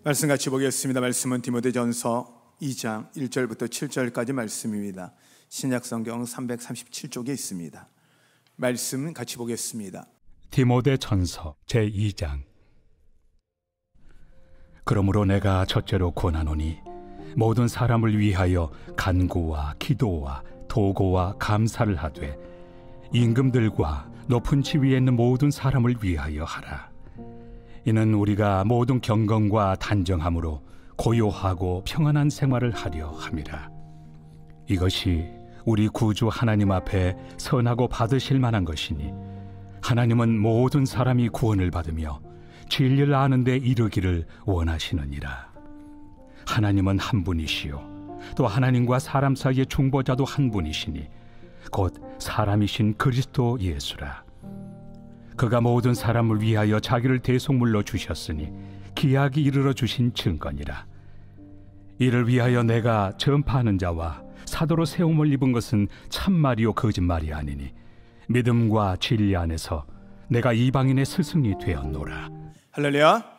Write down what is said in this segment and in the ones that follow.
말씀 같이 보겠습니다. 말씀은 디모데전서 2장 1절부터 7절까지 말씀입니다. 신약성경 337쪽에 있습니다. 말씀 같이 보겠습니다. 디모데전서 제2장. 그러므로 내가 첫째로 권하노니 모든 사람을 위하여 간구와 기도와 도고와 감사를 하되 임금들과 높은 지위에 있는 모든 사람을 위하여 하라. 이는 우리가 모든 경건과 단정함으로 고요하고 평안한 생활을 하려 함이라. 이것이 우리 구주 하나님 앞에 선하고 받으실 만한 것이니 하나님은 모든 사람이 구원을 받으며 진리를 아는 데 이르기를 원하시느니라. 하나님은 한 분이시요 또 하나님과 사람 사이의 중보자도 한 분이시니 곧 사람이신 그리스도 예수라. 그가 모든 사람을 위하여 자기를 대속물로 주셨으니 기약이 이르러 주신 증거니라. 이를 위하여 내가 전파하는 자와 사도로 세움을 입은 것은 참말이요 거짓말이 아니니 믿음과 진리 안에서 내가 이방인의 스승이 되었노라. 할렐루야.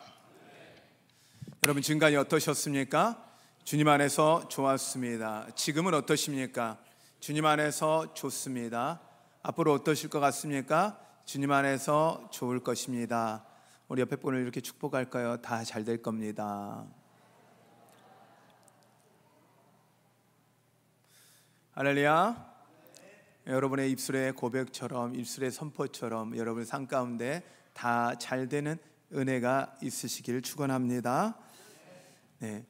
여러분 지금까지 어떠셨습니까? 주님 안에서 좋았습니다. 지금은 어떠십니까? 주님 안에서 좋습니다. 앞으로 어떠실 것 같습니까? 주님 안에서 좋을 것입니다. 우리 옆에 분을 이렇게 축복할까요? 다 잘 될 겁니다. 할렐루야. 여러분의 입술의 고백처럼, 입술의 선포처럼 여러분 삶 가운데 다 잘 되는 은혜가 있으시길 축원합니다. 네,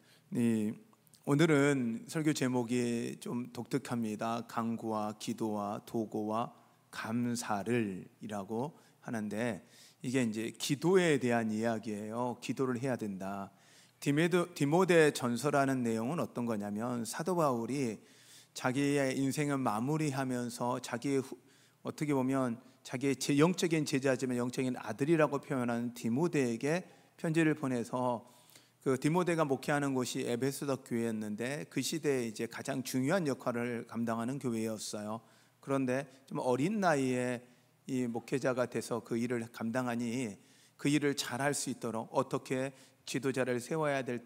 오늘은 설교 제목이 좀 독특합니다. 간구와 기도와 도고와 감사를 이라고 하는데, 이게 이제 기도에 대한 이야기예요. 기도를 해야 된다. 디모데 전서라는 내용은 어떤 거냐면, 사도 바울이 자기의 인생을 마무리하면서 어떻게 보면 자기의 영적인 제자지만 영적인 아들이라고 표현하는 디모데에게 편지를 보내서, 그 디모데가 목회하는 곳이 에베소서 교회였는데 그 시대에 이제 가장 중요한 역할을 감당하는 교회였어요. 그런데 좀 어린 나이에 이 목회자가 돼서 그 일을 감당하니 그 일을 잘할 수 있도록 어떻게 지도자를 세워야 될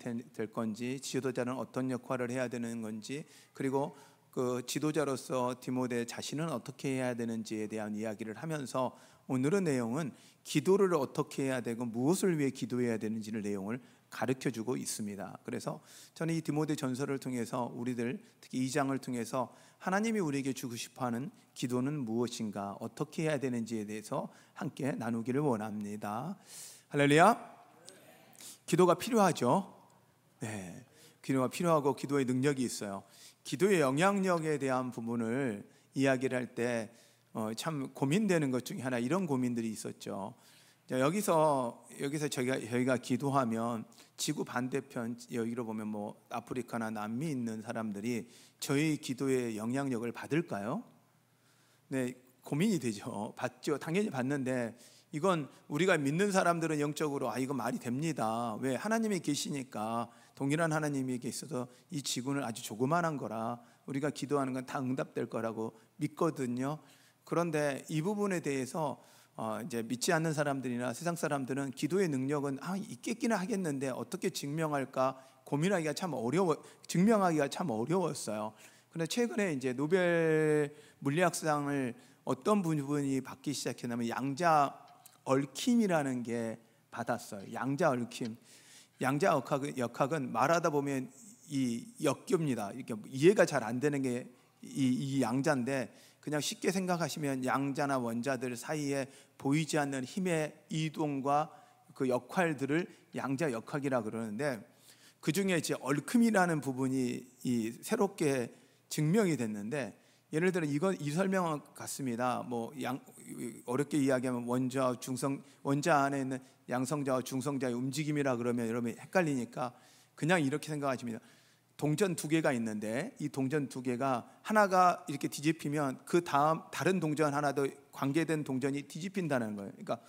건지, 지도자는 어떤 역할을 해야 되는 건지, 그리고 그 지도자로서 디모데 자신은 어떻게 해야 되는지에 대한 이야기를 하면서, 오늘의 내용은 기도를 어떻게 해야 되고 무엇을 위해 기도해야 되는지를 내용을 가르쳐주고 있습니다. 그래서 저는 이 디모데 전서를 통해서 우리들, 특히 2장을 통해서 하나님이 우리에게 주고 싶어하는 기도는 무엇인가, 어떻게 해야 되는지에 대해서 함께 나누기를 원합니다. 할렐루야. 기도가 필요하죠. 네, 기도가 필요하고 기도의 능력이 있어요. 기도의 영향력에 대한 부분을 이야기를 할 때 참 고민되는 것 중에 하나, 이런 고민들이 있었죠. 여기서 저희가 기도하면 지구 반대편 여기로 보면 뭐 아프리카나 남미 있는 사람들이 저희 기도의 영향력을 받을까요? 네, 고민이 되죠. 받죠. 당연히 받는데, 이건 우리가 믿는 사람들은 영적으로 이거 말이 됩니다. 왜? 하나님이 계시니까, 동일한 하나님이 계셔서 이 지구는 아주 조그만한 거라 우리가 기도하는 건 다 응답될 거라고 믿거든요. 그런데 이 부분에 대해서 이제 믿지 않는 사람들이나 세상 사람들은 기도의 능력은 있겠기는 하겠는데 어떻게 증명할까 고민하기가 참 증명하기가 참 어려웠어요. 그런데 최근에 이제 노벨 물리학상을 어떤 부분이 받기 시작했냐면 양자 얽힘이라는 게 받았어요. 양자 얽힘. 양자 역학은 말하다 보면 이 역교입니다. 이렇게 이해가 잘 안 되는 게 이 양자인데, 그냥 쉽게 생각하시면 양자나 원자들 사이에 보이지 않는 힘의 이동과 그 역할들을 양자 역학이라 그러는데, 그 중에 이제 얽힘이라는 부분이 새롭게 증명이 됐는데, 예를 들어 이 설명 같습니다. 어렵게 이야기하면 원자 안에 있는 양성자와 중성자의 움직임이라 그러면 여러분이 헷갈리니까 그냥 이렇게 생각하십니다. 동전 두 개가 있는데 이 동전 두 개가 하나가 이렇게 뒤집히면 그 다음 다른 동전 하나 더 관계된 동전이 뒤집힌다는 거예요. 그러니까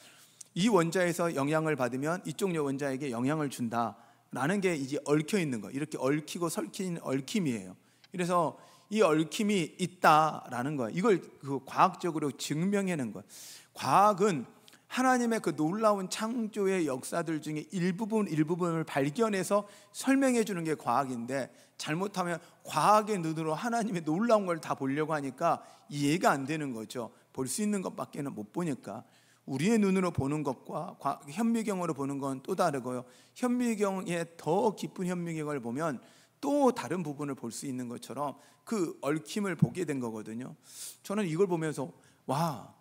이 원자에서 영향을 받으면 이쪽 원자에게 영향을 준다라는 게 이제 얽혀 있는 거예요. 이렇게 얽히고 설킨 얽힘이에요. 그래서 이 얽힘이 있다라는 거예요. 이걸 과학적으로 증명해낸 거예요. 과학은 하나님의 그 놀라운 창조의 역사들 중에 일부분을 발견해서 설명해 주는 게 과학인데, 잘못하면 과학의 눈으로 하나님의 놀라운 걸 다 보려고 하니까 이해가 안 되는 거죠. 볼 수 있는 것밖에는 못 보니까. 우리의 눈으로 보는 것과 현미경으로 보는 건 또 다르고요. 현미경에 더 깊은 현미경을 보면 또 다른 부분을 볼 수 있는 것처럼 그 얽힘을 보게 된 거거든요. 저는 이걸 보면서 와,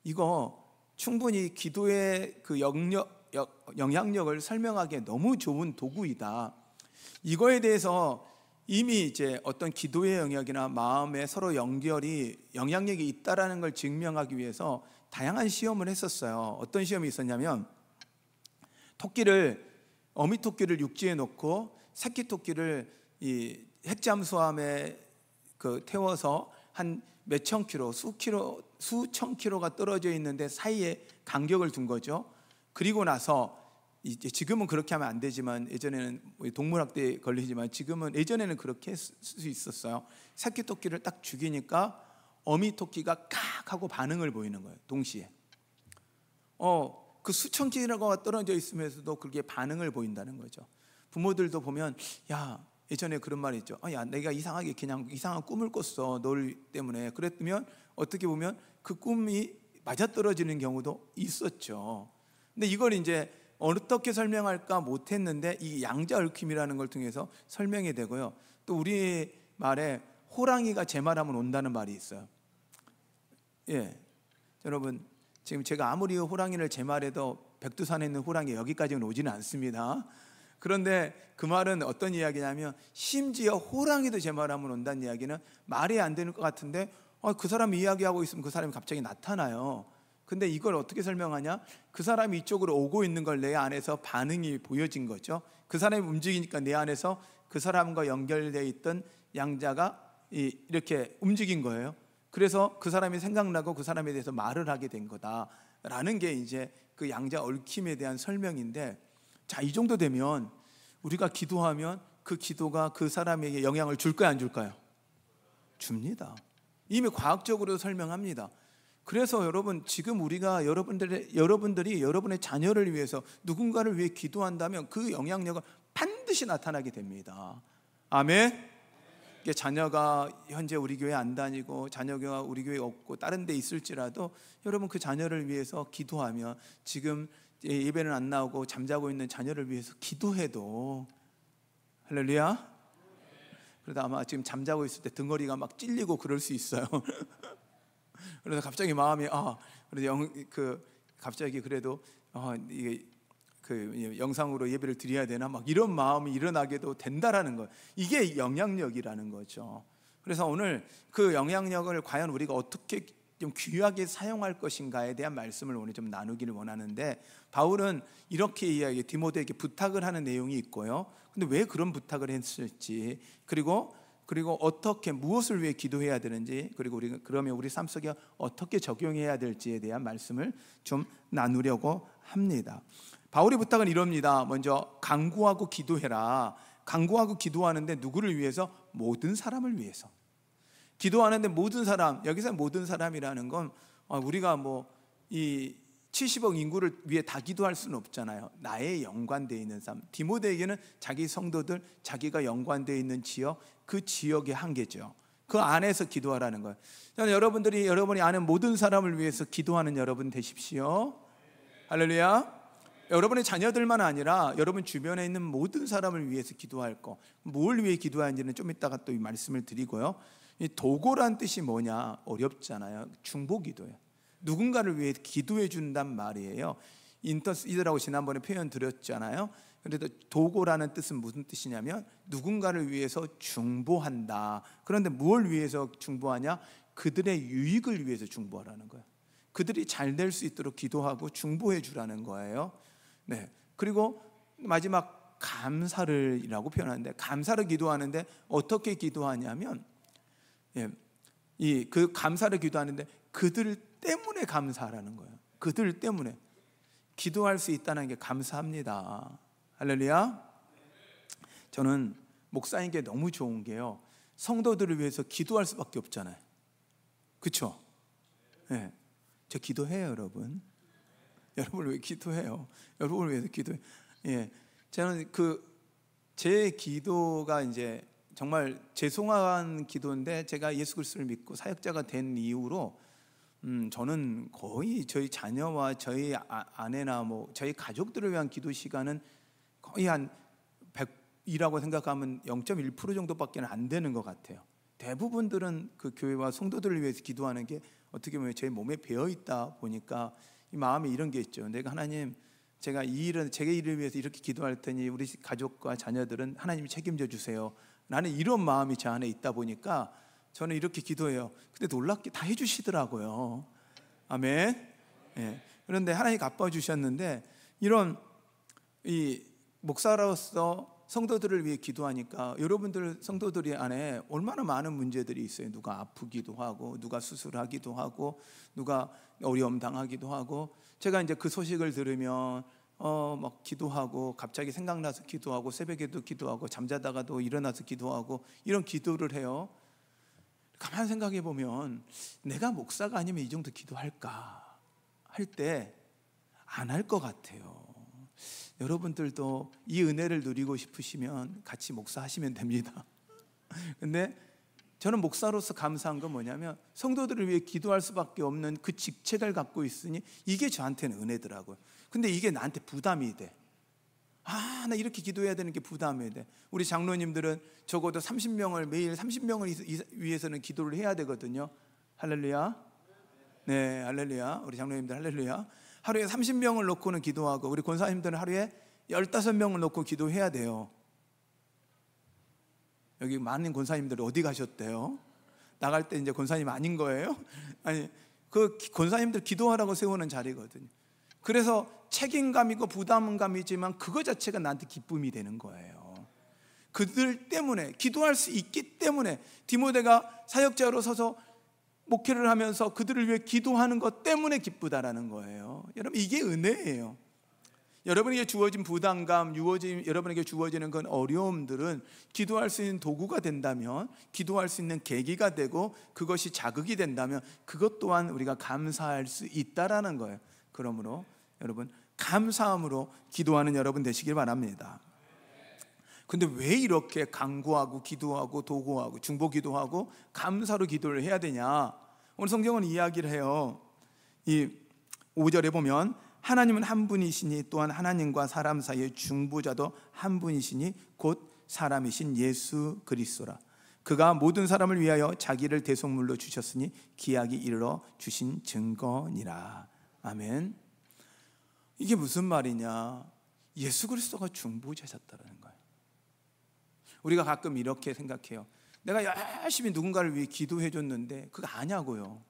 이거 충분히 기도의 그 영향력을 설명하기에 너무 좋은 도구이다. 이거에 대해서 이미 이제 어떤 기도의 영역이나 마음의 서로 연결이 영향력이 있다라는 걸 증명하기 위해서 다양한 시험을 했었어요. 어떤 시험이 있었냐면, 어미 토끼를 육지에 놓고 새끼 토끼를 이 핵잠수함에 태워서 한 몇천 킬로, 수천 킬로가 떨어져 있는데 사이에 간격을 둔 거죠. 그리고 나서 이제 지금은 그렇게 하면 안 되지만, 예전에는 동물학대에 걸리지만 지금은, 예전에는 그렇게 했을 수 있었어요. 새끼 토끼를 딱 죽이니까 어미 토끼가 깍 하고 반응을 보이는 거예요. 동시에 그 수천 킬로가 떨어져 있으면서도 그게 반응을 보인다는 거죠. 부모들도 보면, 야, 예전에 그런 말이 있죠. 야, 내가 이상하게 그냥 이상한 꿈을 꿨어, 널 때문에. 그랬으면 어떻게 보면 그 꿈이 맞아떨어지는 경우도 있었죠. 근데 이걸 이제 어떻게 설명할까 못했는데, 이 양자 얽힘이라는 걸 통해서 설명이 되고요. 또 우리 말에 호랑이가 제 말하면 온다는 말이 있어요. 예, 여러분, 지금 제가 아무리 호랑이를 제 말해도 백두산에 있는 호랑이 여기까지는 오지는 않습니다. 그런데 그 말은 어떤 이야기냐면, 심지어 호랑이도 제 말하면 온다는 이야기는 말이 안 되는 것 같은데, 그 사람이 이야기하고 있으면 그 사람이 갑자기 나타나요. 근데 이걸 어떻게 설명하냐? 그 사람이 이쪽으로 오고 있는 걸 내 안에서 반응이 보여진 거죠. 그 사람이 움직이니까 내 안에서 그 사람과 연결되어 있던 양자가 이렇게 움직인 거예요. 그래서 그 사람이 생각나고 그 사람에 대해서 말을 하게 된 거다라는 게 이제 그 양자 얽힘에 대한 설명인데, 자, 이 정도 되면 우리가 기도하면 그 기도가 그 사람에게 영향을 줄까요, 안 줄까요? 줍니다. 이미 과학적으로 설명합니다. 그래서 여러분, 지금 우리가 여러분들이 여러분의 자녀를 위해서 누군가를 위해 기도한다면 그 영향력은 반드시 나타나게 됩니다. 아멘. 자녀가 현재 우리 교회 안 다니고 자녀가 우리 교회 없고 다른 데 있을지라도, 여러분 그 자녀를 위해서 기도하며, 지금 예배는 안 나오고 잠자고 있는 자녀를 위해서 기도해도, 할렐루야. 그러다 아마 지금 잠자고 있을 때 등허리가 막 찔리고 그럴 수 있어요. 그래서 갑자기 마음이 갑자기 그래도 이게 영상으로 예배를 드려야 되나, 막 이런 마음이 일어나게도 된다라는 거, 이게 영향력이라는 거죠. 그래서 오늘 그 영향력을 과연 우리가 어떻게 좀 귀하게 사용할 것인가에 대한 말씀을 오늘 좀 나누기를 원하는데, 바울은 이렇게 이야기해, 디모데에게 부탁을 하는 내용이 있고요. 근데 왜 그런 부탁을 했을지, 그리고 어떻게, 무엇을 위해 기도해야 되는지, 그리고 그러면 우리 삶 속에 어떻게 적용해야 될지에 대한 말씀을 좀 나누려고 합니다. 바울의 부탁은 이럽니다. 먼저 간구하고 기도해라. 간구하고 기도하는데 누구를 위해서? 모든 사람을 위해서. 기도하는데 모든 사람, 여기서 모든 사람이라는 건 우리가 이 70억 인구를 위해 다 기도할 수는 없잖아요. 나에 연관되어 있는 사람, 디모데에게는 자기 성도들, 자기가 연관되어 있는 지역, 그 지역의 한계죠. 그 안에서 기도하라는 거예요. 저는 여러분이 아는 모든 사람을 위해서 기도하는 여러분 되십시오. 할렐루야. 여러분의 자녀들만 아니라 여러분 주변에 있는 모든 사람을 위해서 기도할 거, 뭘 위해 기도하는지는 좀 이따가 또 이 말씀을 드리고요. 이 도고란 뜻이 뭐냐, 어렵잖아요. 중보기도예요. 누군가를 위해 기도해 준단 말이에요. 인터시더라고 지난번에 표현 드렸잖아요. 그런데 도고라는 뜻은 무슨 뜻이냐면, 누군가를 위해서 중보한다. 그런데 뭘 위해서 중보하냐? 그들의 유익을 위해서 중보하라는 거예요. 그들이 잘 될 수 있도록 기도하고 중보해 주라는 거예요. 네. 그리고 마지막 감사를이라고 표현하는데, 감사를 기도하는데 어떻게 기도하냐면, 그 감사를 기도하는데 그들 때문에 감사하라는 거예요. 그들 때문에 기도할 수 있다는 게 감사합니다. 할렐루야. 저는 목사인 게 너무 좋은 게요, 성도들을 위해서 기도할 수밖에 없잖아요. 그렇죠? 네. 저 기도해요, 여러분. 여러분을 위해 기도해요. 여러분을 위해서 기도해요. 예, 저는 제 기도가 이제 정말 죄송한 기도인데, 제가 예수 그리스도를 믿고 사역자가 된 이후로 저는 거의 저희 자녀와 저희 아내나 뭐 저희 가족들을 위한 기도 시간은 거의 한 100이라고 생각하면 0.1% 정도밖에 안 되는 것 같아요. 대부분들은 그 교회와 성도들을 위해서 기도하는 게 어떻게 보면 제 몸에 배어 있다 보니까 이 마음에 이런 게 있죠. 내가 하나님, 제가 제 일을 위해서 이렇게 기도할 테니 우리 가족과 자녀들은 하나님이 책임져 주세요. 나는 이런 마음이 제 안에 있다 보니까 저는 이렇게 기도해요. 근데 놀랍게 다 해주시더라고요. 아멘. 예. 그런데 하나님 갚아 주셨는데, 이런 이 목사로서 성도들을 위해 기도하니까 여러분들 성도들이 안에 얼마나 많은 문제들이 있어요. 누가 아프기도 하고, 누가 수술하기도 하고, 누가 어려움 당하기도 하고. 제가 이제 그 소식을 들으면 막 기도하고, 갑자기 생각나서 기도하고, 새벽에도 기도하고, 잠자다가도 일어나서 기도하고, 이런 기도를 해요. 가만 생각해 보면 내가 목사가 아니면 이 정도 기도할까 할 때 안 할 것 같아요. 여러분들도 이 은혜를 누리고 싶으시면 같이 목사하시면 됩니다. 근데 저는 목사로서 감사한 건 뭐냐면, 성도들을 위해 기도할 수밖에 없는 그 직책을 갖고 있으니 이게 저한테는 은혜더라고요. 근데 이게 나한테 부담이 돼. 나 이렇게 기도해야 되는 게 부담이 돼. 우리 장로님들은 적어도 30명을 매일 30명을 위해서는 기도를 해야 되거든요. 할렐루야. 네, 할렐루야. 우리 장로님들 할렐루야. 하루에 30명을 놓고는 기도하고, 우리 권사님들은 하루에 15명을 놓고 기도해야 돼요. 여기 많은 권사님들 어디 가셨대요? 나갈 때 이제 권사님 아닌 거예요? 아니, 그 권사님들 기도하라고 세우는 자리거든요. 그래서 책임감이고 부담감이지만 그거 자체가 나한테 기쁨이 되는 거예요. 그들 때문에, 기도할 수 있기 때문에 디모데가 사역자로 서서 목회를 하면서 그들을 위해 기도하는 것 때문에 기쁘다라는 거예요. 여러분, 이게 은혜예요. 여러분에게 주어진 부담감, 여러분에게 주어지는 그런 어려움들은 기도할 수 있는 도구가 된다면, 기도할 수 있는 계기가 되고, 그것이 자극이 된다면 그것 또한 우리가 감사할 수 있다라는 거예요. 그러므로 여러분, 감사함으로 기도하는 여러분 되시길 바랍니다. 근데 왜 이렇게 간구하고 기도하고 도구하고 중보기도하고 감사로 기도를 해야 되냐? 오늘 성경은 이야기를 해요. 이 5절에 보면, 하나님은 한 분이시니 또한 하나님과 사람 사이의 중보자도 한 분이시니 곧 사람이신 예수 그리스도라. 그가 모든 사람을 위하여 자기를 대속물로 주셨으니 기약이 이르러 주신 증거니라. 아멘. 이게 무슨 말이냐? 예수 그리스도가 중보자셨다는 거예요. 우리가 가끔 이렇게 생각해요. 내가 열심히 누군가를 위해 기도해 줬는데 그거 아냐고요.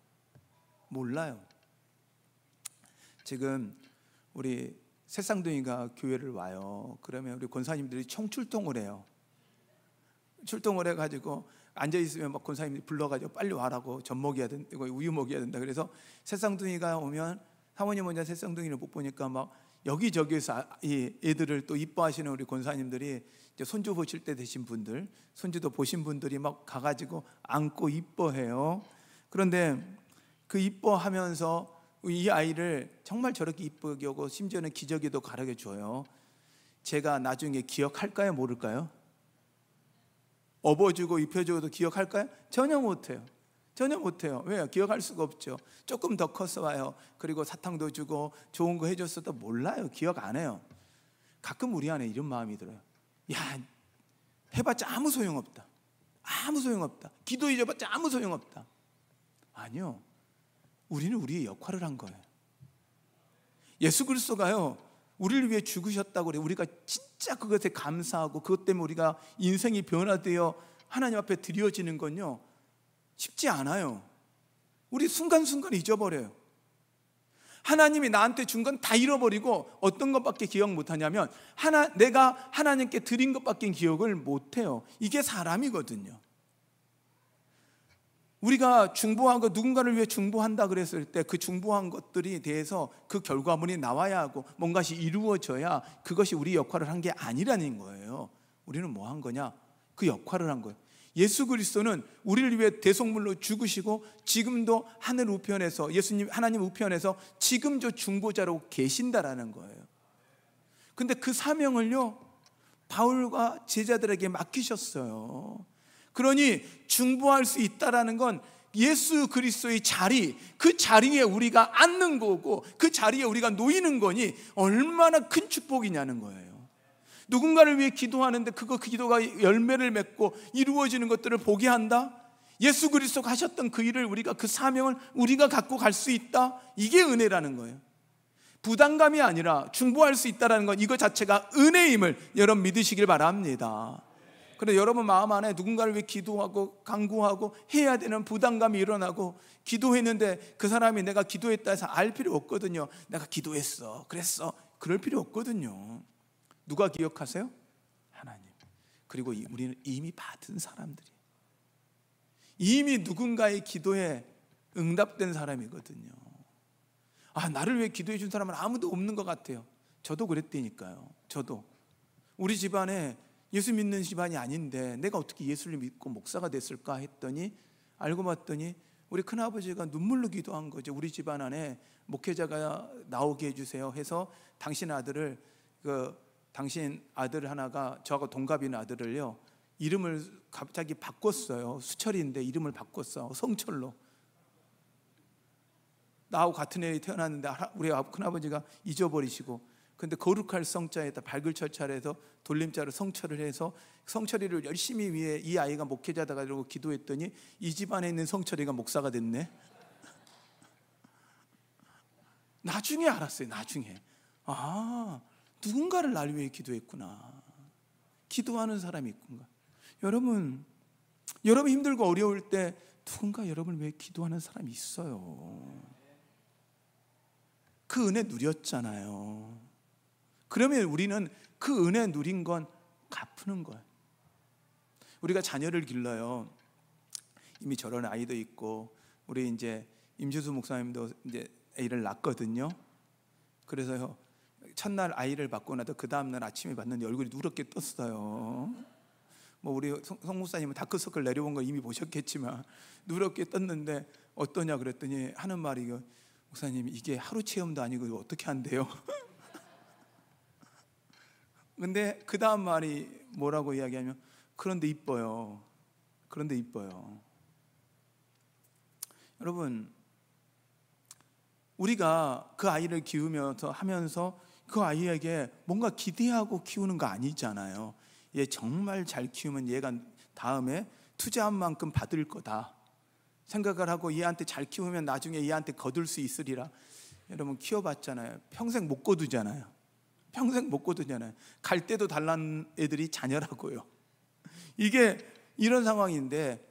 몰라요. 지금 우리 새쌍둥이가 교회를 와요. 그러면 우리 권사님들이 총출동을 해요. 출동을 해가지고 앉아있으면 막 권사님들이 불러가지고 빨리 와라고, 젖 먹여야 된다, 우유 먹여야 된다. 그래서 새쌍둥이가 오면, 사모님 혼자 새쌍둥이를 못 보니까 막 여기저기에서 이 애들을 또 이뻐하시는 우리 권사님들이, 이제 손주 보실 때 되신 분들, 손주도 보신 분들이 막 가가지고 안고 이뻐해요. 그런데 그 이뻐하면서 이 아이를 정말 저렇게 이쁘게 하고 심지어는 기저귀도 가르쳐줘요. 제가 나중에 기억할까요? 모를까요? 업어주고 입혀주고도 기억할까요? 전혀 못해요. 전혀 못해요. 왜요? 기억할 수가 없죠. 조금 더 커서 와요. 그리고 사탕도 주고 좋은 거 해줬어도 몰라요. 기억 안 해요. 가끔 우리 안에 이런 마음이 들어요. 야, 해봤자 아무 소용없다. 아무 소용없다. 기도해줘봤자 아무 소용없다. 아니요. 우리는 우리의 역할을 한 거예요. 예수 그리스도가요, 우리를 위해 죽으셨다고 그래요. 우리가 진짜 그것에 감사하고 그것 때문에 우리가 인생이 변화되어 하나님 앞에 드려지는 건요, 쉽지 않아요. 우리 순간순간 잊어버려요. 하나님이 나한테 준 건 다 잃어버리고 어떤 것밖에 기억 못하냐면, 내가 하나님께 드린 것밖에 기억을 못해요. 이게 사람이거든요. 우리가 중보하고 누군가를 위해 중보한다 그랬을 때 그 중보한 것들이 대해서 그 결과물이 나와야 하고 뭔가시 이루어져야 그것이 우리 역할을 한 게 아니라는 거예요. 우리는 뭐 한 거냐? 그 역할을 한 거예요. 예수 그리스도는 우리를 위해 대속물로 죽으시고 지금도 하늘 우편에서, 예수님 하나님 우편에서 지금 저 중보자로 계신다라는 거예요. 근데 그 사명을요 바울과 제자들에게 맡기셨어요. 그러니 중보할 수 있다라는 건 예수 그리스도의 자리, 그 자리에 우리가 앉는 거고 그 자리에 우리가 놓이는 거니 얼마나 큰 축복이냐는 거예요. 누군가를 위해 기도하는데 그 기도가 열매를 맺고 이루어지는 것들을 보게 한다? 예수 그리스도가 하셨던 그 일을 우리가, 그 사명을 우리가 갖고 갈 수 있다? 이게 은혜라는 거예요. 부담감이 아니라 중보할 수 있다는 건 이거 자체가 은혜임을 여러분 믿으시길 바랍니다. 그런데 여러분 마음 안에 누군가를 위해 기도하고 간구하고 해야 되는 부담감이 일어나고, 기도했는데 그 사람이 내가 기도했다 해서 알 필요 없거든요. 내가 기도했어, 그랬어, 그럴 필요 없거든요. 누가 기억하세요? 하나님. 그리고 우리는 이미 받은 사람들이, 이미 누군가의 기도에 응답된 사람이거든요. 나를 위해 기도해 준 사람은 아무도 없는 것 같아요. 저도 그랬다니까요. 저도 우리 집안에 예수 믿는 집안이 아닌데 내가 어떻게 예수를 믿고 목사가 됐을까 했더니, 알고 봤더니 우리 큰아버지가 눈물로 기도한 거죠. 우리 집안 안에 목회자가 나오게 해주세요 해서 당신 아들을, 당신 아들 하나가 저하고 동갑인 아들을요 이름을 갑자기 바꿨어요. 수철인데 이름을 바꿨어, 성철로. 나하고 같은 해에 태어났는데 우리 큰아버지가 잊어버리시고, 근데 거룩할 성자에다 밝을 철자에서 돌림자로 성철을 해서 성철이를 열심히 위해 이 아이가 목회자다가 이러고 기도했더니 이 집안에 있는 성철이가 목사가 됐네. 나중에 알았어요. 나중에 누군가를 날 위해 기도했구나. 기도하는 사람이 있구나. 여러분 힘들고 어려울 때 누군가 여러분을 위해 기도하는 사람이 있어요. 그 은혜 누렸잖아요. 그러면 우리는 그 은혜 누린 건 갚는 거예요. 우리가 자녀를 길러요. 이미 저런 아이도 있고, 우리 이제 임주수 목사님도 이제 애를 낳거든요. 그래서요 첫날 아이를 받고 나서 그 다음날 아침에 봤는데 얼굴이 누렇게 떴어요. 우리 송 목사님은 다크서클 내려온 거 이미 보셨겠지만 누렇게 떴는데 어떠냐 그랬더니 하는 말이, 목사님 이게 하루 체험도 아니고 어떻게 한대요? 근데 그 다음 말이 뭐라고 이야기하면, 그런데 이뻐요. 그런데 이뻐요. 여러분, 우리가 그 아이를 키우면서 하면서 그 아이에게 뭔가 기대하고 키우는 거 아니잖아요. 얘 정말 잘 키우면 얘가 다음에 투자한 만큼 받을 거다 생각을 하고 얘한테 잘 키우면 나중에 얘한테 거둘 수 있으리라. 여러분 키워봤잖아요. 평생 못 거두잖아요. 평생 못 거두잖아요. 갈 때도 달란 애들이 자녀라고요. 이게 이런 상황인데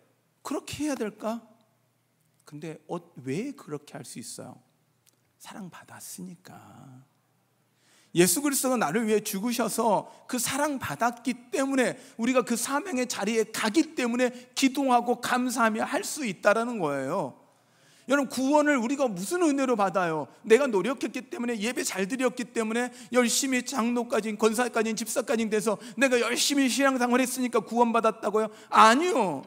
그렇게 해야 될까? 근데 왜 그렇게 할 수 있어요? 사랑받았으니까. 예수 그리스도가 나를 위해 죽으셔서 그 사랑받았기 때문에, 우리가 그 사명의 자리에 가기 때문에 기도하고 감사하며 할 수 있다는 거예요. 여러분 구원을 우리가 무슨 은혜로 받아요? 내가 노력했기 때문에, 예배 잘 드렸기 때문에, 열심히 장로까지 권사까지 집사까지 돼서 내가 열심히 신앙생활 했으니까 구원받았다고요? 아니요.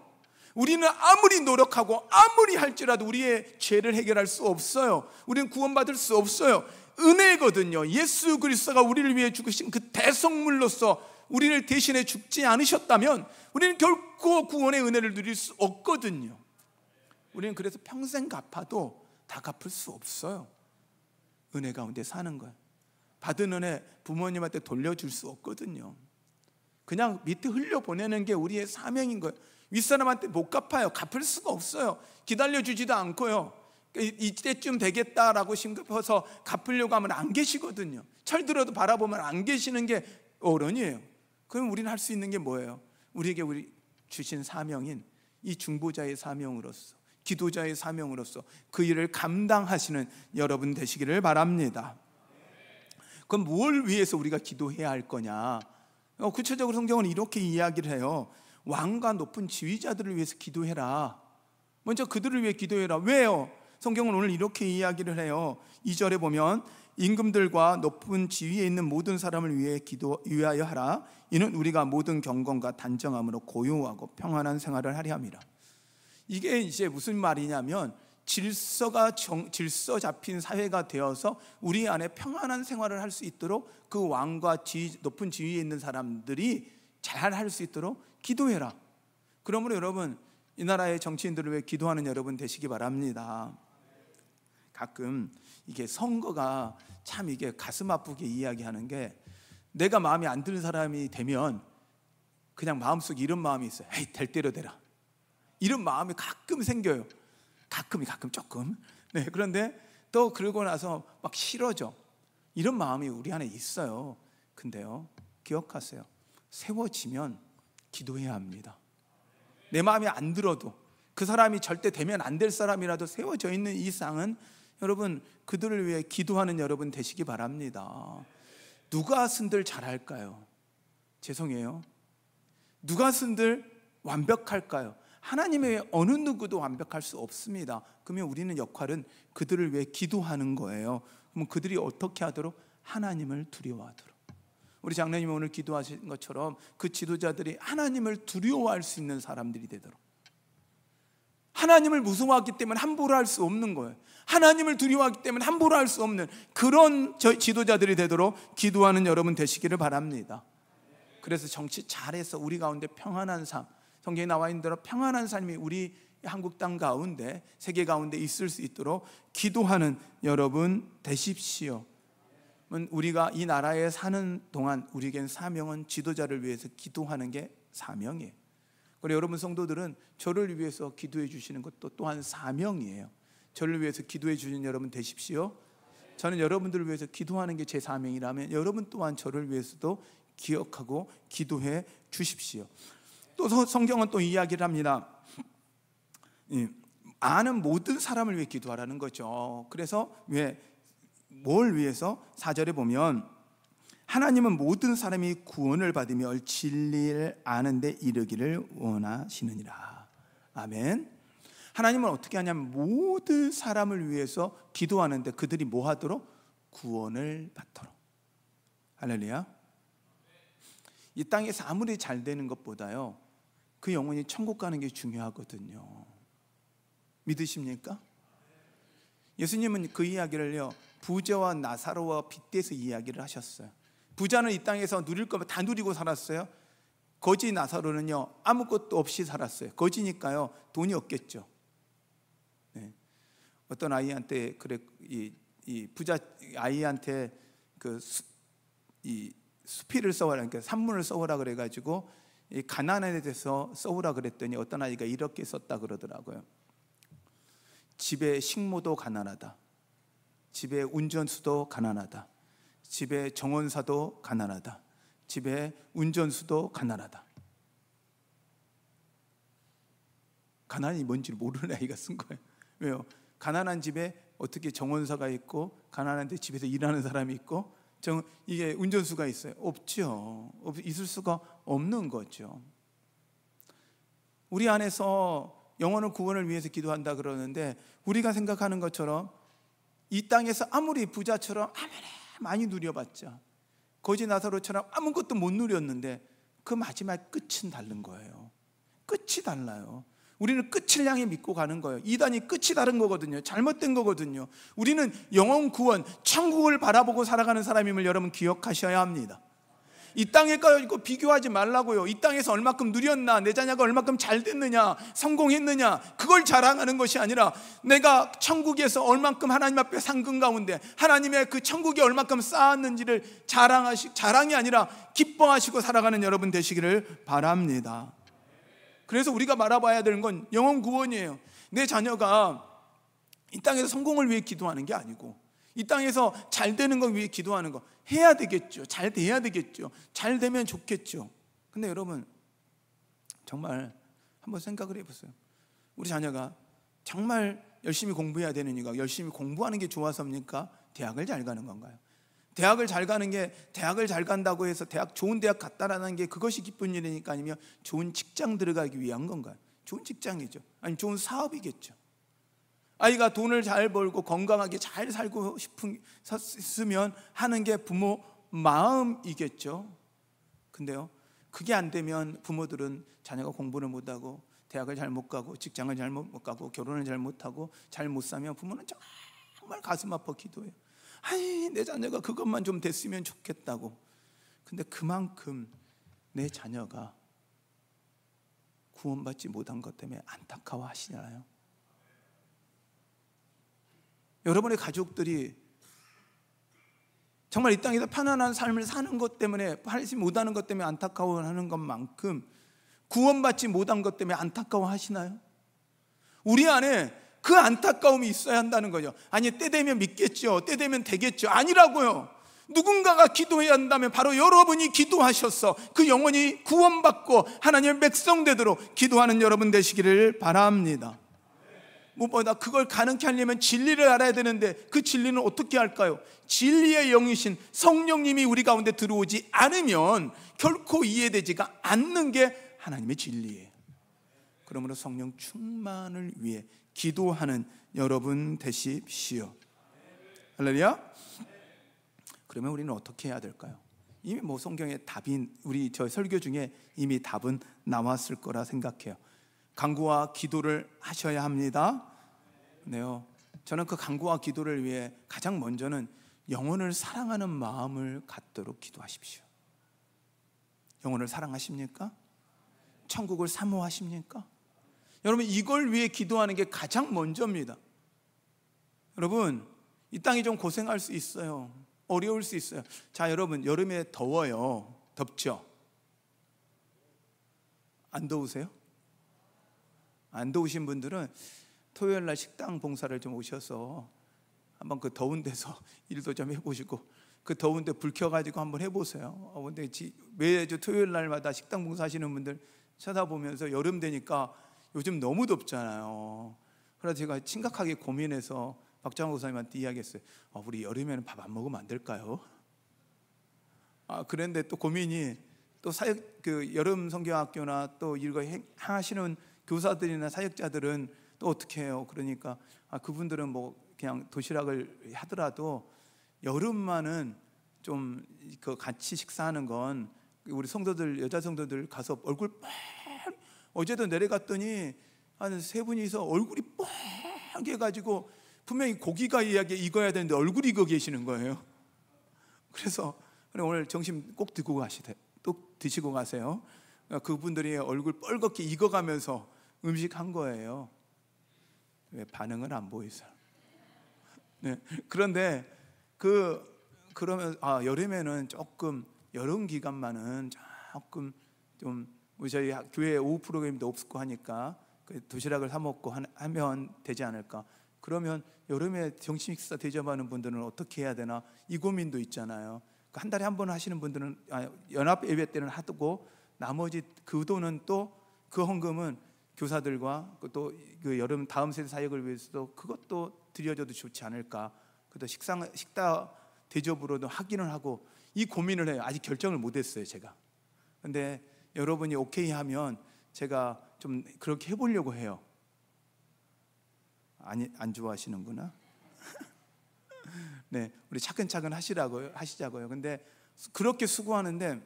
우리는 아무리 노력하고 아무리 할지라도 우리의 죄를 해결할 수 없어요. 우리는 구원받을 수 없어요. 은혜거든요. 예수 그리스도가 우리를 위해 죽으신 그 대속물로서 우리를 대신해 죽지 않으셨다면 우리는 결코 구원의 은혜를 누릴 수 없거든요. 우리는 그래서 평생 갚아도 다 갚을 수 없어요. 은혜 가운데 사는 거예요. 받은 은혜 부모님한테 돌려줄 수 없거든요. 그냥 밑에 흘려보내는 게 우리의 사명인 거예요. 윗사람한테 못 갚아요. 갚을 수가 없어요. 기다려주지도 않고요. 이때쯤 되겠다라고 싶어서 갚으려고 하면 안 계시거든요. 철들어도 바라보면 안 계시는 게 어른이에요. 그럼 우리는 할 수 있는 게 뭐예요? 우리에게 주신 사명인 이 중보자의 사명으로서, 기도자의 사명으로서 그 일을 감당하시는 여러분 되시기를 바랍니다. 그럼 뭘 위해서 우리가 기도해야 할 거냐? 구체적으로 성경은 이렇게 이야기를 해요. 왕과 높은 지휘자들을 위해서 기도해라. 먼저 그들을 위해 기도해라. 왜요? 성경은 오늘 이렇게 이야기를 해요. 2절에 보면 임금들과 높은 지위에 있는 모든 사람을 위하여 하라. 이는 우리가 모든 경건과 단정함으로 고요하고 평안한 생활을 하려 함이라. 이게 이제 무슨 말이냐면 질서 잡힌 사회가 되어서 우리 안에 평안한 생활을 할 수 있도록 그 왕과 높은 지위에 있는 사람들이 잘 할 수 있도록 기도해라. 그러므로 여러분, 이 나라의 정치인들을 위해 기도하는 여러분 되시기 바랍니다. 가끔 이게 선거가 참 이게 가슴 아프게 이야기하는 게, 내가 마음에 안 드는 사람이 되면 그냥 마음속에 이런 마음이 있어요. 에이, 될 대로 되라. 이런 마음이 가끔 생겨요. 가끔 조금. 네, 그런데 또 그러고 나서 막 싫어져. 이런 마음이 우리 안에 있어요. 근데요, 기억하세요. 세워지면 기도해야 합니다. 내 마음에 안 들어도, 그 사람이 절대 되면 안 될 사람이라도 세워져 있는 이상은 여러분, 그들을 위해 기도하는 여러분 되시기 바랍니다. 누가 쓴들 잘할까요? 죄송해요. 누가 쓴들 완벽할까요? 하나님의 어느 누구도 완벽할 수 없습니다. 그러면 우리는 역할은 그들을 위해 기도하는 거예요. 그럼 그들이 어떻게 하도록? 하나님을 두려워하도록. 우리 장로님이 오늘 기도하신 것처럼 그 지도자들이 하나님을 두려워할 수 있는 사람들이 되도록. 하나님을 무서워하기 때문에 함부로 할 수 없는 거예요. 하나님을 두려워하기 때문에 함부로 할 수 없는 그런 지도자들이 되도록 기도하는 여러분 되시기를 바랍니다. 그래서 정치 잘해서 우리 가운데 평안한 삶, 성경에 나와 있는 대로 평안한 삶이 우리 한국 땅 가운데, 세계 가운데 있을 수 있도록 기도하는 여러분 되십시오. 우리가 이 나라에 사는 동안 우리에겐 사명은 지도자를 위해서 기도하는 게 사명이에요. 그리고 여러분 성도들은 저를 위해서 기도해 주시는 것도 또한 사명이에요. 저를 위해서 기도해 주는 여러분 되십시오. 저는 여러분들을 위해서 기도하는 게 제 사명이라면 여러분 또한 저를 위해서도 기억하고 기도해 주십시오. 또 성경은 또 이야기를 합니다. 아는 모든 사람을 위해 기도하라는 거죠. 그래서 뭘 위해서? 4절에 보면 하나님은 모든 사람이 구원을 받으며 진리를 아는 데 이르기를 원하시느니라. 아멘. 하나님은 어떻게 하냐면 모든 사람을 위해서 기도하는데 그들이 뭐 하도록? 구원을 받도록. 할렐루야. 이 땅에서 아무리 잘 되는 것보다요, 그 영혼이 천국 가는 게 중요하거든요. 믿으십니까? 예수님은 그 이야기를요, 부자와 나사로와 빗대서 이야기를 하셨어요. 부자는 이 땅에서 누릴 거면 다 누리고 살았어요. 거지 나사로는요, 아무것도 없이 살았어요. 거지니까요, 돈이 없겠죠. 네. 어떤 아이한테 이 부자 아이한테 이 수필을 써오라, 그러니까 산문을 써오라 그래가지고 이 가난에 대해서 써오라 그랬더니 어떤 아이가 이렇게 썼다 그러더라고요. 집에 식모도 가난하다. 집에 운전수도 가난하다. 집에 정원사도 가난하다. 집에 운전수도 가난하다. 가난이 뭔지 모르는 아이가 쓴 거예요. 왜요? 가난한 집에 어떻게 정원사가 있고, 가난한데 집에서 일하는 사람이 있고, 이게 운전수가 있어요? 없죠. 있을 수가 없는 거죠. 우리 안에서 영혼의 구원을 위해서 기도한다 그러는데, 우리가 생각하는 것처럼 이 땅에서 아무리 부자처럼 아무리 많이 누려봤자, 거지 나사로처럼 아무것도 못 누렸는데 그 마지막 끝은 다른 거예요. 끝이 달라요. 우리는 끝을 향해 믿고 가는 거예요. 이단이 끝이 다른 거거든요. 잘못된 거거든요. 우리는 영혼 구원, 천국을 바라보고 살아가는 사람임을 여러분 기억하셔야 합니다. 이 땅에 가지고 비교하지 말라고요. 이 땅에서 얼마큼 누렸나, 내 자녀가 얼마큼 잘 됐느냐, 성공했느냐, 그걸 자랑하는 것이 아니라 내가 천국에서 얼만큼 하나님 앞에 상근 가운데 하나님의 그 천국이 얼마큼 쌓았는지를 자랑이 아니라 기뻐하시고 살아가는 여러분 되시기를 바랍니다. 그래서 우리가 바라봐야 되는 건 영혼 구원이에요. 내 자녀가 이 땅에서 성공을 위해 기도하는 게 아니고, 이 땅에서 잘 되는 걸 위해 기도하는 거 해야 되겠죠. 잘 돼야 되겠죠. 잘 되면 좋겠죠. 근데 여러분 정말 한번 생각을 해보세요. 우리 자녀가 정말 열심히 공부해야 되는 이유가 열심히 공부하는 게 좋아서입니까? 대학을 잘 가는 건가요? 대학을 잘 가는 게, 대학을 잘 간다고 해서 좋은 대학 갔다라는 게 그것이 기쁜 일이니까, 아니면 좋은 직장 들어가기 위한 건가요? 좋은 직장이죠. 아니면 좋은 사업이겠죠. 아이가 돈을 잘 벌고 건강하게 잘 살고 싶으면 하는 게 부모 마음이겠죠. 근데요, 그게 안 되면 부모들은 자녀가 공부를 못하고 대학을 잘 못 가고 직장을 잘 못 가고 결혼을 잘 못하고 잘 못 사면 부모는 정말 가슴 아파 기도해요. 아이, 내 자녀가 그것만 좀 됐으면 좋겠다고. 근데 그만큼 내 자녀가 구원받지 못한 것 때문에 안타까워하시나요? 여러분의 가족들이 정말 이 땅에서 편안한 삶을 사는 것 때문에, 하지 못하는 것 때문에 안타까워하는 것만큼 구원받지 못한 것 때문에 안타까워하시나요? 우리 안에 그 안타까움이 있어야 한다는 거죠. 아니, 때 되면 믿겠죠, 때 되면 되겠죠. 아니라고요. 누군가가 기도해야 한다면 바로 여러분이 기도하셔서 그 영혼이 구원받고 하나님의 백성 되도록 기도하는 여러분 되시기를 바랍니다. 무엇보다 그걸 가능케 하려면 진리를 알아야 되는데, 그 진리는 어떻게 할까요? 진리의 영이신 성령님이 우리 가운데 들어오지 않으면 결코 이해되지가 않는 게 하나님의 진리예요. 그러므로 성령 충만을 위해 기도하는 여러분 되십시오. 할렐루야. 그러면 우리는 어떻게 해야 될까요? 이미 뭐 성경에 답이, 우리 저 설교 중에 이미 답은 나왔을 거라 생각해요. 간구와 기도를 하셔야 합니다. 네요. 저는 그 간구와 기도를 위해 가장 먼저는 영혼을 사랑하는 마음을 갖도록 기도하십시오. 영혼을 사랑하십니까? 천국을 사모하십니까? 여러분, 이걸 위해 기도하는 게 가장 먼저입니다. 여러분, 이 땅이 좀 고생할 수 있어요. 어려울 수 있어요. 자, 여러분, 여름에 더워요. 덥죠? 안 더우세요? 안 더우신 분들은 토요일 날 식당 봉사를 좀 오셔서 한번 그 더운 데서 일도 좀 해보시고, 그 더운 데 불 켜가지고 한번 해보세요. 근데 매주 토요일 날마다 식당 봉사하시는 분들 쳐다보면서 여름 되니까 요즘 너무 덥잖아요. 그래서 제가 심각하게 고민해서 박장호 목사님한테 이야기했어요. 우리 여름에는 밥 안 먹으면 안 될까요? 그런데 또 고민이, 또 사역, 그 여름 성경학교나 또 이거 하시는 교사들이나 사역자들은 또 어떻게 해요? 그러니까 그분들은 뭐 그냥 도시락을 하더라도 여름만은 좀 그 같이 식사하는 건 우리 성도들, 여자 성도들 가서 얼굴 어제도 내려갔더니 한 세 분이서 얼굴이 뻔하게 해가지고 분명히 고기가 익어야 되는데 얼굴이 익어 계시는 거예요. 그래서 오늘 점심 꼭 드시고 가세요. 그분들이 얼굴 뻘겋게 익어가면서 음식한 거예요. 왜 반응을 안 보이세요? 네. 그런데 그러면 여름에는 조금, 여름 기간만은 조금 좀, 우리 저희 교회 오후 프로그램도 없고 하니까 그 도시락을 사 먹고 하면 되지 않을까. 그러면 여름에 점심 식사 대접하는 분들은 어떻게 해야 되나, 이 고민도 있잖아요. 한 달에 한 번 하시는 분들은 연합 예배 때는 하고, 나머지 그 돈은 또 그 헌금은 교사들과 또 그 여름 다음 세대 사역을 위해서도 그것도 드려줘도 좋지 않을까. 그것도 식사 대접으로도 하기는 하고, 이 고민을 해요. 아직 결정을 못했어요, 제가. 근데 여러분이 오케이 하면 제가 좀 그렇게 해보려고 해요. 아니, 안 좋아하시는구나. 네, 우리 차근차근 하시자고요. 근데 그렇게 수고하는데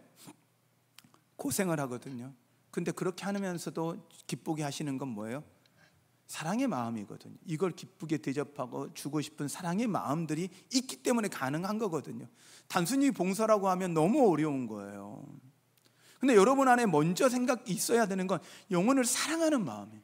고생을 하거든요. 근데 그렇게 하면서도 기쁘게 하시는 건 뭐예요? 사랑의 마음이거든요. 이걸 기쁘게 대접하고 주고 싶은 사랑의 마음들이 있기 때문에 가능한 거거든요. 단순히 봉사라고 하면 너무 어려운 거예요. 근데 여러분 안에 먼저 생각이 있어야 되는 건 영혼을 사랑하는 마음이에요.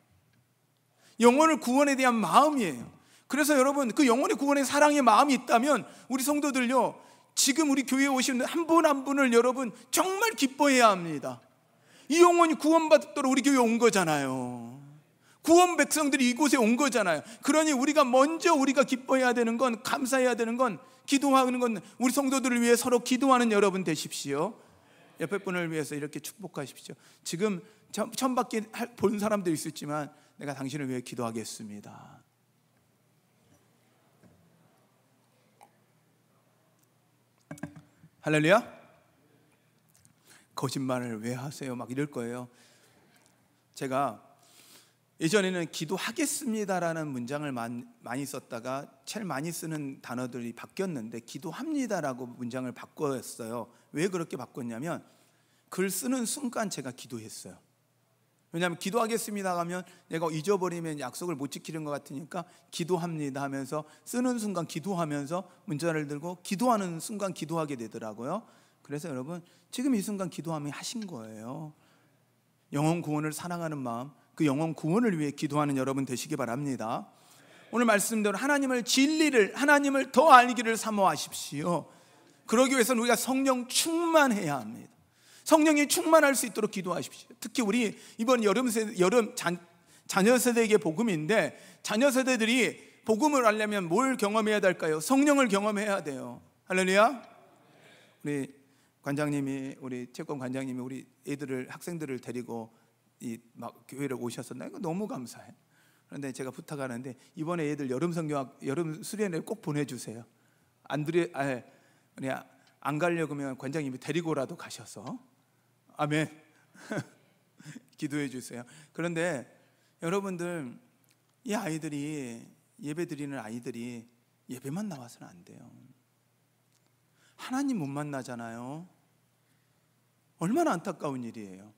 영혼을 구원에 대한 마음이에요. 그래서 여러분, 그 영혼의 구원의 사랑의 마음이 있다면 우리 성도들요, 지금 우리 교회에 오시는 한 분 한 분을 여러분 정말 기뻐해야 합니다. 이 영혼이 구원받도록 우리 교회에 온 거잖아요. 구원 백성들이 이곳에 온 거잖아요. 그러니 우리가 기뻐해야 되는 건, 감사해야 되는 건, 기도하는 건, 우리 성도들을 위해 서로 기도하는 여러분 되십시오. 옆에 분을 위해서 이렇게 축복하십시오. 지금 처음 본 사람도 있었지만 내가 당신을 위해 기도하겠습니다. 할렐루야. 거짓말을 왜 하세요? 막 이럴 거예요. 제가 예전에는 기도하겠습니다라는 문장을 많이 썼다가 제일 많이 쓰는 단어들이 바뀌었는데 기도합니다라고 문장을 바꿨어요. 왜 그렇게 바꿨냐면 글 쓰는 순간 제가 기도했어요. 왜냐하면 기도하겠습니다 하면 내가 잊어버리면 약속을 못 지키는 것 같으니까 기도합니다 하면서 쓰는 순간 기도하면서 문자를 들고 기도하는 순간 기도하게 되더라고요. 그래서 여러분 지금 이 순간 기도하면 하신 거예요. 영혼 구원을 사랑하는 마음, 그 영혼 구원을 위해 기도하는 여러분 되시기 바랍니다. 오늘 말씀대로 하나님을 진리를, 하나님을 더 알기를 사모하십시오. 그러기 위해서는 우리가 성령 충만해야 합니다. 성령이 충만할 수 있도록 기도하십시오. 특히 우리 이번 여름 자녀 세대에게 복음인데, 자녀 세대들이 복음을 알려면 뭘 경험해야 될까요? 성령을 경험해야 돼요. 할렐루야. 우리 관장님이, 우리 채권 관장님이 우리 애들을, 학생들을 데리고 막 교회를 오셨었나? 이거 너무 감사해. 그런데 제가 부탁하는데 이번에 애들 여름 성경학, 여름 수련회를 꼭 보내주세요. 안 가려고 하면 관장님이 데리고라도 가셔서, 아멘. 기도해 주세요. 그런데 여러분들, 이 아이들이, 예배 드리는 아이들이 예배만 나와서는 안 돼요. 하나님 못 만나잖아요. 얼마나 안타까운 일이에요.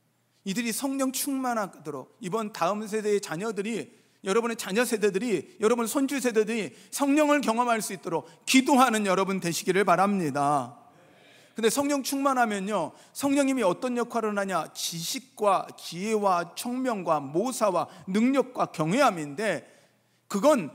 이들이 성령 충만하도록, 이번 다음 세대의 자녀들이, 여러분의 자녀 세대들이, 여러분 손주 세대들이 성령을 경험할 수 있도록 기도하는 여러분 되시기를 바랍니다. 근데 성령 충만하면요, 성령님이 어떤 역할을 하냐? 지식과 지혜와 총명과 모사와 능력과 경외함인데, 그건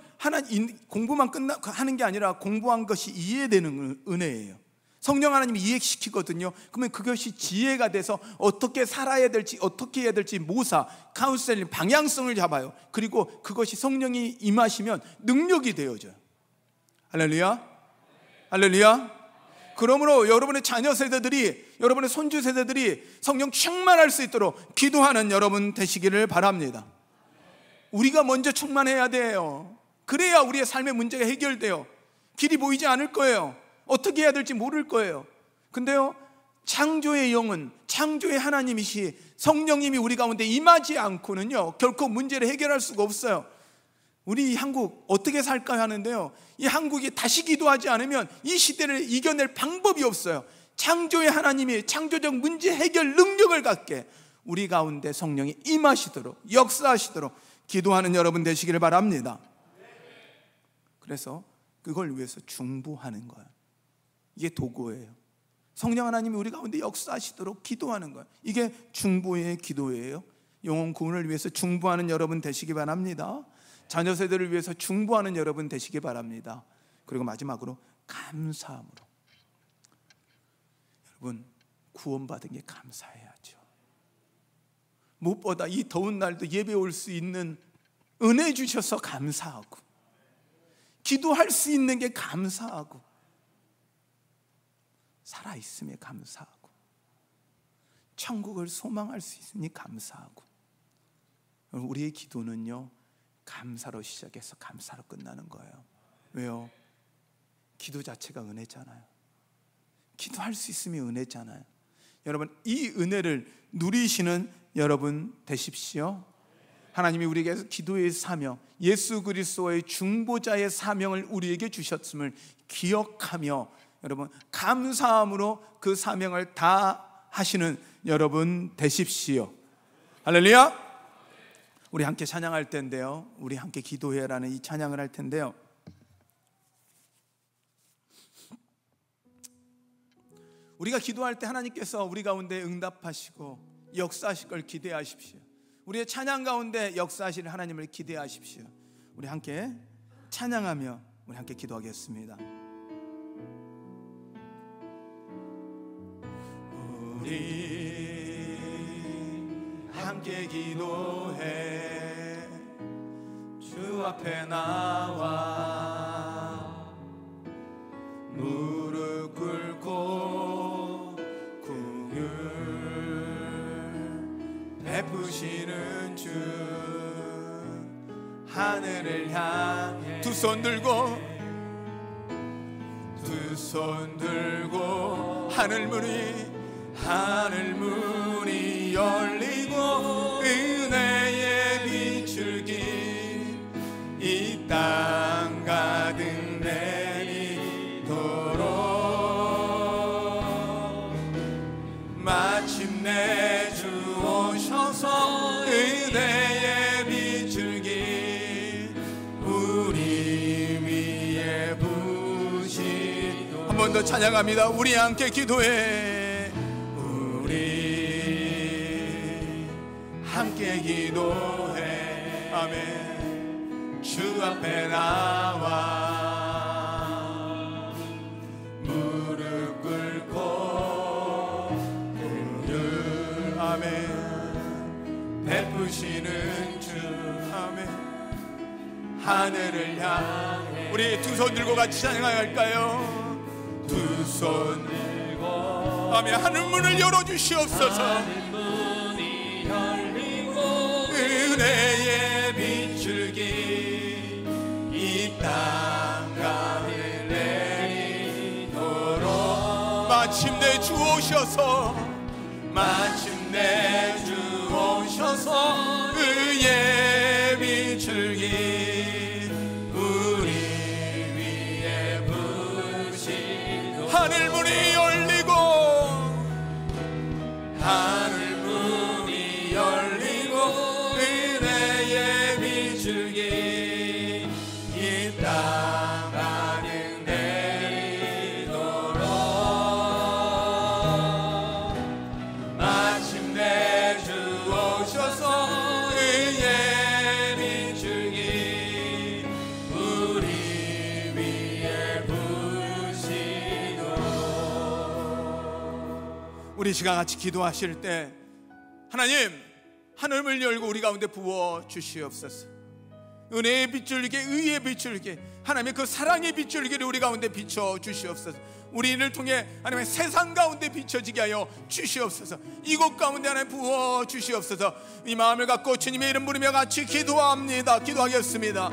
공부만 하는 게 아니라 공부한 것이 이해되는 은혜예요. 성령 하나님이 이해시키거든요. 그러면 그것이 지혜가 돼서 어떻게 살아야 될지, 어떻게 해야 될지 모사, 카운셀링, 방향성을 잡아요. 그리고 그것이 성령이 임하시면 능력이 되어져요. 할렐루야. 할렐루야. 그러므로 여러분의 자녀 세대들이, 여러분의 손주 세대들이 성령 충만할 수 있도록 기도하는 여러분 되시기를 바랍니다. 우리가 먼저 충만해야 돼요. 그래야 우리의 삶의 문제가 해결돼요. 길이 보이지 않을 거예요. 어떻게 해야 될지 모를 거예요. 근데요, 창조의 영은, 창조의 하나님이시 성령님이 우리 가운데 임하지 않고는요, 결코 문제를 해결할 수가 없어요. 우리 한국 어떻게 살까 하는데요, 이 한국이 다시 기도하지 않으면 이 시대를 이겨낼 방법이 없어요. 창조의 하나님이 창조적 문제 해결 능력을 갖게 우리 가운데 성령이 임하시도록, 역사하시도록 기도하는 여러분 되시기를 바랍니다. 그래서 그걸 위해서 중보하는 거예요. 이게 도구예요. 성령 하나님이 우리 가운데 역사하시도록 기도하는 거예요. 이게 중보의 기도예요. 영혼 구원을 위해서 중보하는 여러분 되시기 바랍니다. 자녀 세대를 위해서 중보하는 여러분 되시기 바랍니다. 그리고 마지막으로 감사함으로. 여러분, 구원받은 게 감사해야죠. 무엇보다 이 더운 날도 예배 올 수 있는 은혜 주셔서 감사하고, 기도할 수 있는 게 감사하고, 살아있음에 감사하고, 천국을 소망할 수 있으니 감사하고. 우리의 기도는요, 감사로 시작해서 감사로 끝나는 거예요. 왜요? 기도 자체가 은혜잖아요. 기도할 수 있으면 은혜잖아요. 여러분, 이 은혜를 누리시는 여러분 되십시오. 하나님이 우리에게 기도의 사명, 예수 그리스도의 중보자의 사명을 우리에게 주셨음을 기억하며, 여러분 감사함으로 그 사명을 다 하시는 여러분 되십시오. 할렐루야. 우리 함께 찬양할 텐데요, 우리 함께 기도해라는 이 찬양을 할 텐데요, 우리가 기도할 때 하나님께서 우리 가운데 응답하시고 역사하실 걸 기대하십시오. 우리의 찬양 가운데 역사하실 하나님을 기대하십시오. 우리 함께 찬양하며 우리 함께 기도하겠습니다. 우리 함께 기도해 주 앞에 나와 무릎 꿇고 긍휼 베푸시는 주 하늘을 향해 두 손 들고 하늘 문이 열리고 은혜의 빛을 더 찬양합니다. 우리 함께 기도해. 우리 함께 기도해. 아멘. 주 앞에 나와 무릎 꿇고 긍휼 아멘 베푸시는 주 아멘. 하늘을 향해 우리 두 손 들고 같이 찬양할까요? 두 손 들고 아멘. 하늘 문을 열어주시옵소서. 문이 열리고 은혜의 빛줄기 이 땅 가운데 내리도록 마침내 주 오셔서 마침내 주 오셔서 의의 빛줄기 하늘 문이 열리고 하늘 문이 열리고 은혜의 빛줄기 이 땅 가득 내리도록 마침내 주 오셔서 의의 빛줄기 우리 위에 우리 시간 같이 기도하실 때 하나님 하늘을 열고 우리 가운데 부어 주시옵소서. 은혜의 빛줄기 의의 빛줄기 하나님의 그 사랑의 빛줄기를 우리 가운데 비춰 주시옵소서. 우리를 통해 하나님의 세상 가운데 비춰지게 하여 주시옵소서. 이곳 가운데 하나님 부어 주시옵소서. 이 마음을 갖고 주님의 이름 부르며 같이 기도합니다. 기도하겠습니다.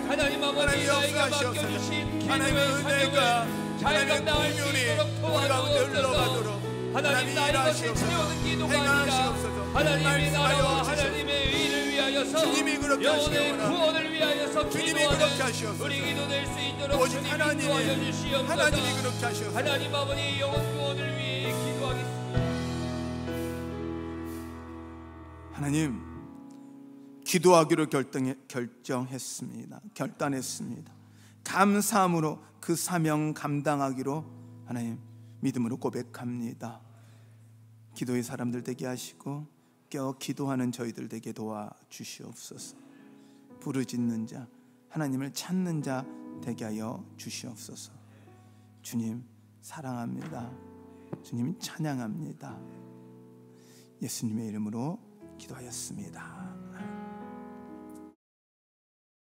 하나님 아버지 나에게 맡겨주신 기도의 사명을 잘 감당할 수 있도록 도와주옵소서. 하나님 나의 것을 채우는 기도가 아니라 하나님의 나라와 하나님의 의를 위하여서 영혼의 구원을 위하여서 기도하는 우리 기도될 수 있도록 주님이 도와줘 주시옵소서. 하나님 아버지 영혼 구원을 위해 기도하겠습니다. 하나님 기도하기로 결정했습니다. 결단했습니다. 감사함으로 그 사명 감당하기로 하나님 믿음으로 고백합니다. 기도의 사람들 되게 하시고 깨어 기도하는 저희들 되게 도와주시옵소서. 부르짖는 자 하나님을 찾는 자 되게 하여 주시옵소서. 주님 사랑합니다. 주님 찬양합니다. 예수님의 이름으로 기도하였습니다.